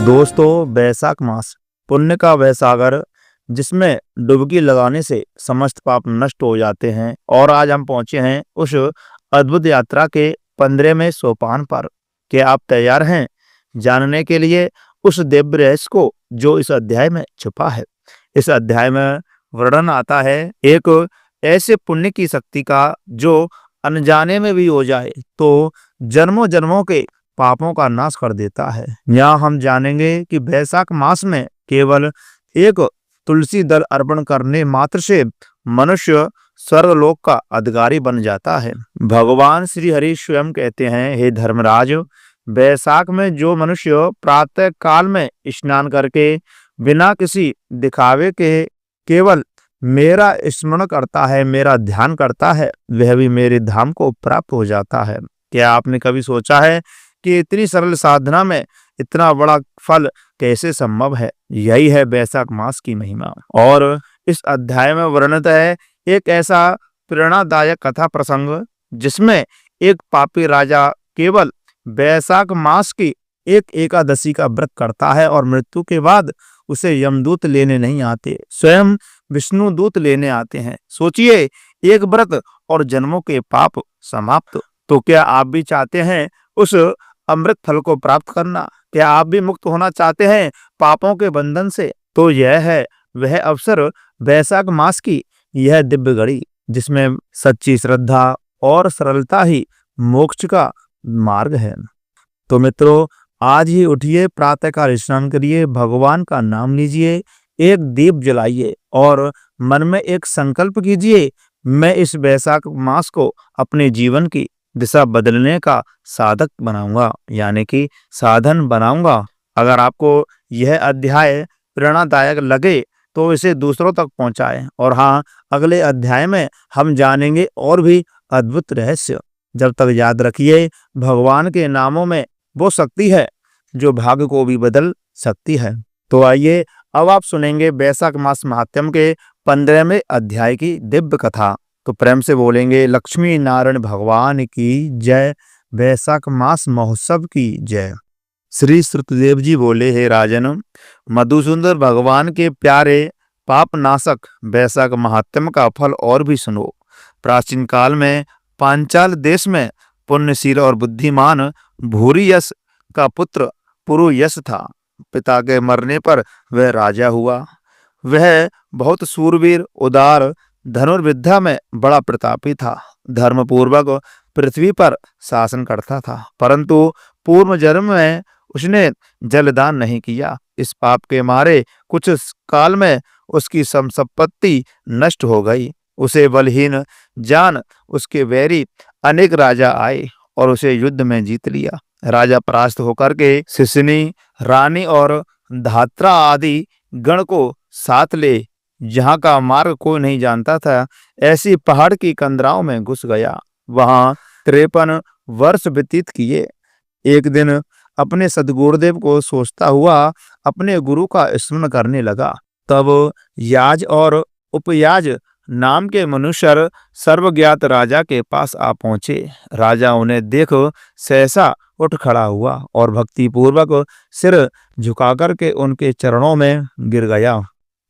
दोस्तों, बैसाख मास पुण्य का वह सागर जिसमें डुबकी लगाने से समस्त पाप नष्ट हो जाते हैं। और आज हम पहुंचे हैं उस अद्भुत यात्रा के 15वें सोपान पर। क्या आप तैयार हैं जानने के लिए उस दिव्य रहस्य को जो इस अध्याय में छुपा है? इस अध्याय में वर्णन आता है एक ऐसे पुण्य की शक्ति का जो अनजाने में भी हो जाए तो जन्मों जन्मों के पापों का नाश कर देता है। यहाँ हम जानेंगे कि बैसाख मास में केवल एक तुलसी दल अर्पण करने मात्र से मनुष्य स्वर्गलोक का अधिकारी बन जाता है। भगवान श्री हरि स्वयं कहते हैं, हे धर्मराज, बैसाख में जो मनुष्य प्रातः काल में स्नान करके बिना किसी दिखावे के केवल मेरा स्मरण करता है, मेरा ध्यान करता है, वह भी मेरे धाम को प्राप्त हो जाता है। क्या आपने कभी सोचा है कि इतनी सरल साधना में इतना बड़ा फल कैसे संभव है? यही है बैसाख मास की महिमा। और इस अध्याय में वर्णित है एक ऐसा प्रेरणादायक कथा प्रसंग जिसमें एक पापी राजा केवल बैसाख मास की एक एकादशी का व्रत करता है और मृत्यु के बाद उसे यमदूत लेने नहीं आते, स्वयं विष्णु दूत लेने आते हैं। सोचिए, एक व्रत और जन्मों के पाप समाप्त। तो क्या आप भी चाहते हैं उस अमृत फल को प्राप्त करना? क्या आप भी मुक्त होना चाहते हैं पापों के बंधन से? तो यह है वह अवसर, बैसाख मास की यह दिव्य घड़ी जिसमें सच्ची श्रद्धा और सरलता ही मोक्ष का मार्ग है। तो मित्रों, आज ही उठिए, प्रातःकाल स्नान करिए, भगवान का नाम लीजिए, एक दीप जलाइए और मन में एक संकल्प कीजिए, मैं इस बैसाख मास को अपने जीवन की दिशा बदलने का साधक बनाऊंगा, यानी कि साधन बनाऊंगा। अगर आपको यह अध्याय प्रेरणादायक लगे तो इसे दूसरों तक पहुंचाएं। और हाँ, अगले अध्याय में हम जानेंगे और भी अद्भुत रहस्य। जब तक याद रखिए, भगवान के नामों में वो शक्ति है जो भाग्य को भी बदल सकती है। तो आइए अब आप सुनेंगे बैसाख मास महात्म्य के 15वें अध्याय की दिव्य कथा। तो प्रेम से बोलेंगे, लक्ष्मी नारायण भगवान की जय, बैसाख मास महोत्सव की जय। श्री श्रुतदेव जी बोले, हे राजन, मधुसूदन भगवान के प्यारे पाप नाशक बैसाख महात्म्य का फल और भी सुनो। प्राचीन काल में पांचाल देश में पुण्यशील और बुद्धिमान भूरियश का पुत्र पुरुयश था। पिता के मरने पर वह राजा हुआ। वह बहुत सूरवीर, उदार, धनुर्विद्या में बड़ा प्रतापी था, धर्मपूर्वक पृथ्वी पर शासन करता था। परंतु पूर्व जन्म में उसने जलदान नहीं किया। इस पाप के मारे कुछ काल में उसकी संपत्ति नष्ट हो गई। उसे बलहीन जान उसके वैरी अनेक राजा आए और उसे युद्ध में जीत लिया। राजा परास्त होकर के सिसनी रानी और धात्रा आदि गण को साथ ले जहाँ का मार्ग कोई नहीं जानता था, ऐसी पहाड़ की कंदराओं में घुस गया। वहां 53 वर्ष व्यतीत किए। एक दिन अपने सदगुरुदेव को सोचता हुआ अपने गुरु का स्मरण करने लगा। तब याज और उपयाज नाम के मनुष्य सर्वज्ञात राजा के पास आ पहुंचे। राजा उन्हें देख सहसा उठ खड़ा हुआ और भक्ति पूर्वक सिर झुकाकर के उनके चरणों में गिर गया।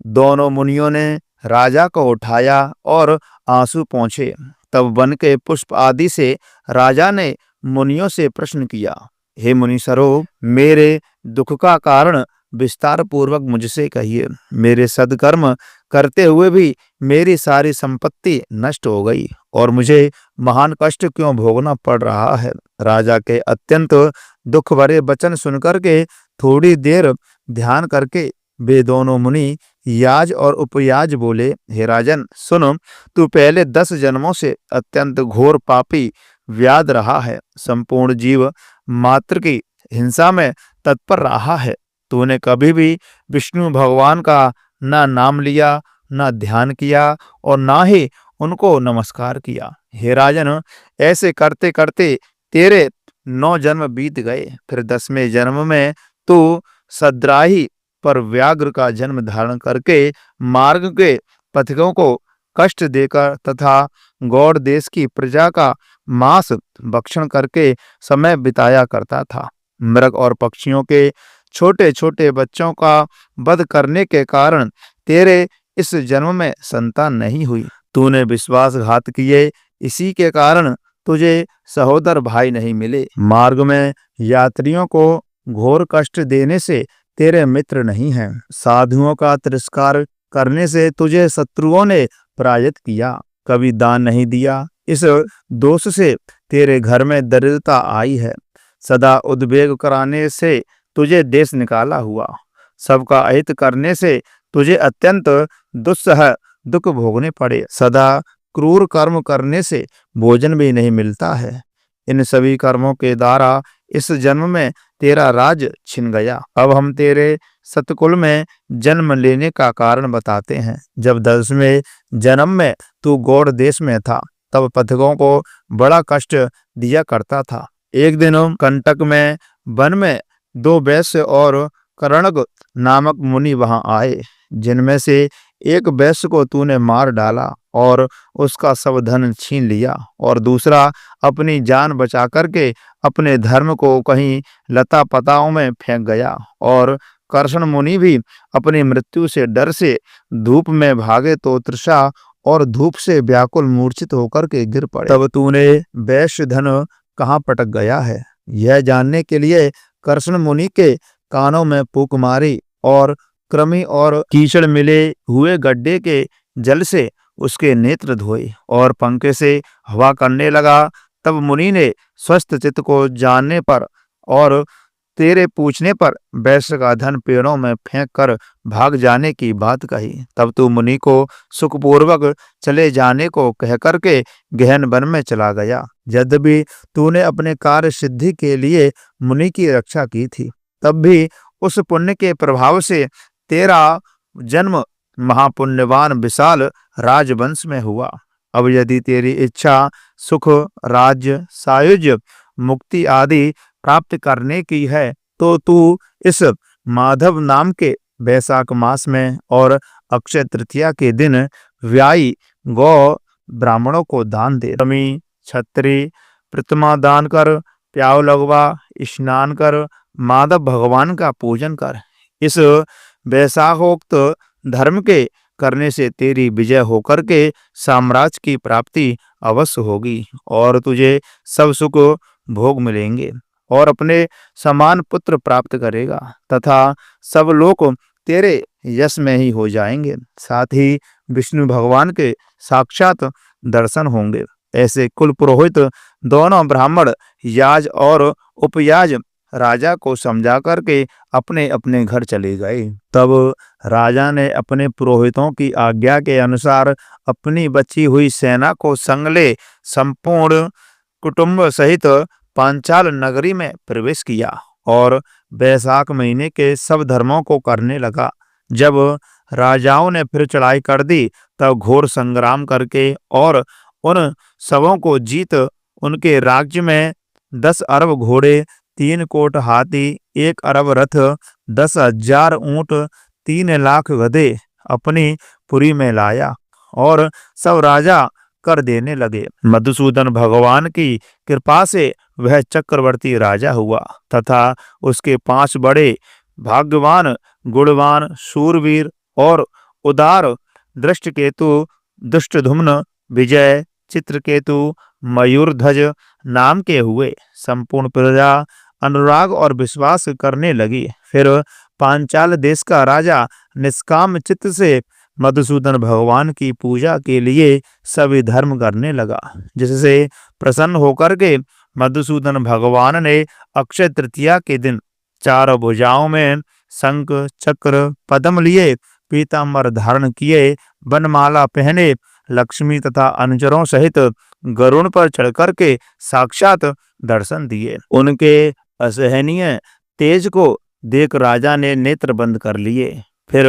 दोनों मुनियों ने राजा को उठाया और आंसू पोंछे। तब वन के पुष्प आदि से राजा ने मुनियों से प्रश्न किया, हे मुनीश्वरों, मेरे दुख का कारण विस्तार पूर्वक मुझसे कहिए। मेरे सद्कर्म करते हुए भी मेरी सारी संपत्ति नष्ट हो गई और मुझे महान कष्ट क्यों भोगना पड़ रहा है? राजा के अत्यंत दुख भरे वचन सुनकर के थोड़ी देर ध्यान करके वे दोनों मुनि याज और उपयाज बोले, हे राजन, सुनो, तू पहले 10 जन्मों से अत्यंत घोर पापी व्याध रहा है, संपूर्ण जीव मात्र की हिंसा में तत्पर रहा है। तूने कभी भी विष्णु भगवान का ना नाम लिया, ना ध्यान किया और ना ही उनको नमस्कार किया। हे राजन, ऐसे करते करते तेरे 9 जन्म बीत गए। फिर 10वें जन्म में तू सद्राही पर व्याघ्र का जन्म धारण करके मार्ग के पथिकों को कष्ट देकर तथा गौड़ देश की प्रजा का मांस भक्षण करके समय बिताया करता था। मृग और पक्षियों के छोटे छोटे बच्चों का वध करने के कारण तेरे इस जन्म में संतान नहीं हुई। तूने विश्वासघात किए, इसी के कारण तुझे सहोदर भाई नहीं मिले। मार्ग में यात्रियों को घोर कष्ट देने से तेरे मित्र नहीं हैं। साधुओं का तिरस्कार करने से तुझे शत्रुओं ने पराजित किया। कभी दान नहीं दिया, इस दोष से तेरे घर में दरिद्रता आई है। सदा उद्वेग कराने से तुझे देश निकाला हुआ। सबका अहित करने से तुझे अत्यंत दुस्सह दुख भोगने पड़े। सदा क्रूर कर्म करने से भोजन भी नहीं मिलता है। इन सभी कर्मों के द्वारा इस जन्म में तेरा राज छिन गया। अब हम तेरे सतकुल में जन्म लेने का कारण बताते हैं। जब 10वें जन्म में तू गौड़ देश में था, तब पथिकों को बड़ा कष्ट दिया करता था। एक दिन कंटक में वन में 2 वैश्य और करणक नामक मुनि वहां आए, जिनमें से एक वैश्य को तूने मार डाला और उसका सब धन छीन लिया, और दूसरा अपनी जान बचा करके अपने धर्म को कहीं लता पताओं में फेंक गया। और कर्षण मुनि भी अपनी मृत्यु से डर से धूप में भागे तो तृषा और धूप से व्याकुल मूर्छित होकर के गिर पड़े। तब तूने वैश्य धन कहाँ पटक गया है, यह जानने के लिए कर्षण मुनि के कानों में फूंक मारी और कृमि और कीचड़ मिले हुए गड्ढे के जल से उसके नेत्र धोए और पंखे से हवा करने लगा। तब मुनि ने स्वस्थ चित्त को जानने पर और तेरे पूछने पर वैश्य का धन पेड़ों में फेंक कर भाग जाने की बात कही। तब तू मुनि को सुखपूर्वक चले जाने को कह करके गहन वन में चला गया। यद्यपि तूने अपने कार्य सिद्धि के लिए मुनि की रक्षा की थी, तब भी उस पुण्य के प्रभाव से तेरा जन्म महापुण्यवान विशाल राजवंश में हुआ। अब यदि तेरी इच्छा सुख, राज्य, सायुज्य, मुक्ति आदि प्राप्त करने की है, तो तू इस माधव नाम के वैशाख मास में और अक्षय तृतीया के दिन व्यायी गौ ब्राह्मणों को दान दे। रमी, छत्री, प्रतिमा दान कर, प्याव लगवा, स्नान कर, माधव भगवान का पूजन कर। इस वैशाखोक्त धर्म के करने से तेरी विजय होकर के साम्राज्य की प्राप्ति अवश्य होगी और तुझे सब सुख भोग मिलेंगे और अपने समान पुत्र प्राप्त करेगा तथा सब लोग तेरे यश में ही हो जाएंगे। साथ ही विष्णु भगवान के साक्षात दर्शन होंगे। ऐसे कुल पुरोहित दोनों ब्राह्मण याज और उपयाज राजा को समझा करके अपने अपने घर चले गए। तब राजा ने अपने पुरोहितों की आज्ञा के अनुसार अपनी बची हुई सेना को संग ले संपूर्ण कुटुंब सहित पांचाल नगरी में प्रवेश किया और वैशाख महीने के सब धर्मों को करने लगा। जब राजाओं ने फिर चढ़ाई कर दी, तब घोर संग्राम करके और उन सबों को जीत उनके राज्य में 10 अरब घोड़े, 3 कोट हाथी, 1 अरब रथ, 10,000 ऊंट, 3 लाख गधे अपनी पुरी में लाया और सब राजा कर देने लगे। मधुसूदन भगवान की कृपा से वह चक्रवर्ती राजा हुआ तथा उसके 5 बड़े भाग्यवान, गुणवान, शूरवीर और उदार दृष्टकेतु, दुष्टधुम्न, विजय, चित्रकेतु, मयूरध्वज नाम के हुए। संपूर्ण प्रजा अनुराग और विश्वास करने लगी। फिर पांचाल देश का राजा निष्काम चित्त से मधुसूदन भगवान की पूजा के लिए सभी धर्म करने लगा, जिससे प्रसन्न होकर के मधुसूदन भगवान ने अक्षय तृतीया के दिन 4 भुजाओं में शंख, चक्र, पद्म लिए, पीतांबर धारण किए, वनमाला पहने, लक्ष्मी तथा अनुचरों सहित गरुड़ पर चढ़कर के साक्षात दर्शन दिए। उनके असहनीय तेज को देख राजा ने नेत्र बंद कर लिए। फिर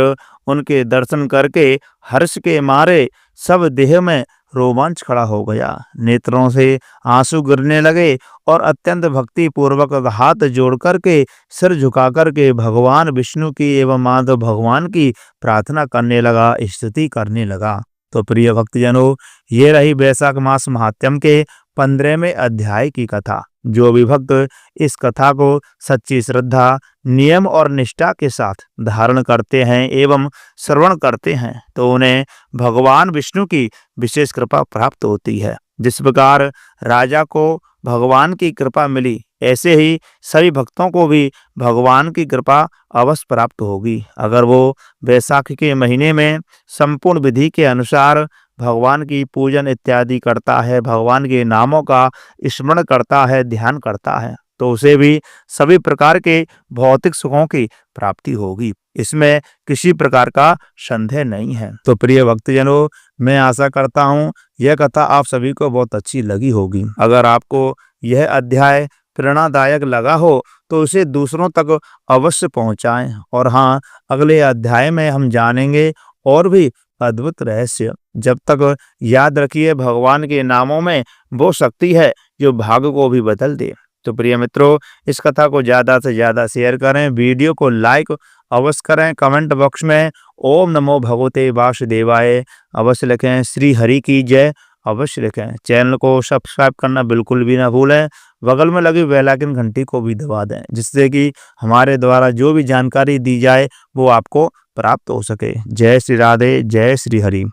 उनके दर्शन करके हर्ष के मारे सब देह में रोमांच खड़ा हो गया। नेत्रों से आंसू गिरने लगे और अत्यंत भक्ति पूर्वक हाथ जोड़ करके सिर झुका करके भगवान विष्णु की एवं माधव भगवान की प्रार्थना करने लगा, स्तुति करने लगा। तो प्रिय भक्तजनों, ये रही वैशाख मास महात्म्य के 15वें अध्याय की कथा। जो भी भक्त इस कथा को सच्ची श्रद्धा, नियम और निष्ठा के साथ धारण करते हैं एवं श्रवण करते हैं तो उन्हें भगवान विष्णु की विशेष कृपा प्राप्त होती है। जिस प्रकार राजा को भगवान की कृपा मिली, ऐसे ही सभी भक्तों को भी भगवान की कृपा अवश्य प्राप्त होगी अगर वो वैशाख के महीने में संपूर्ण विधि के अनुसार भगवान की पूजन इत्यादि करता है, भगवान के नामों का स्मरण करता है, ध्यान करता है, तो उसे भी सभी प्रकार के भौतिक सुखों की प्राप्ति होगी। इसमें किसी प्रकार का संदेह नहीं है। तो प्रिय भक्तजनों, मैं आशा करता हूँ यह कथा आप सभी को बहुत अच्छी लगी होगी। अगर आपको यह अध्याय प्रेरणादायक लगा हो तो उसे दूसरों तक अवश्य पहुंचाएं। और हाँ, अगले अध्याय में हम जानेंगे और भी अद्भुत रहस्य। जब तक याद रखिए, भगवान के नामों में वो शक्ति है जो भाग्य को भी बदल दे। तो प्रिय मित्रों, इस कथा को ज़्यादा से ज़्यादा शेयर करें, वीडियो को लाइक अवश्य करें, कमेंट बॉक्स में ओम नमो भगवते वासुदेवाय अवश्य लिखें, श्री हरि की जय अवश्य लिखें। चैनल को सब्सक्राइब करना बिल्कुल भी ना भूलें, बगल में लगी बेल आइकन घंटी को भी दबा दें, जिससे कि हमारे द्वारा जो भी जानकारी दी जाए वो आपको प्राप्त हो सके। जय श्री राधे, जय श्री हरि।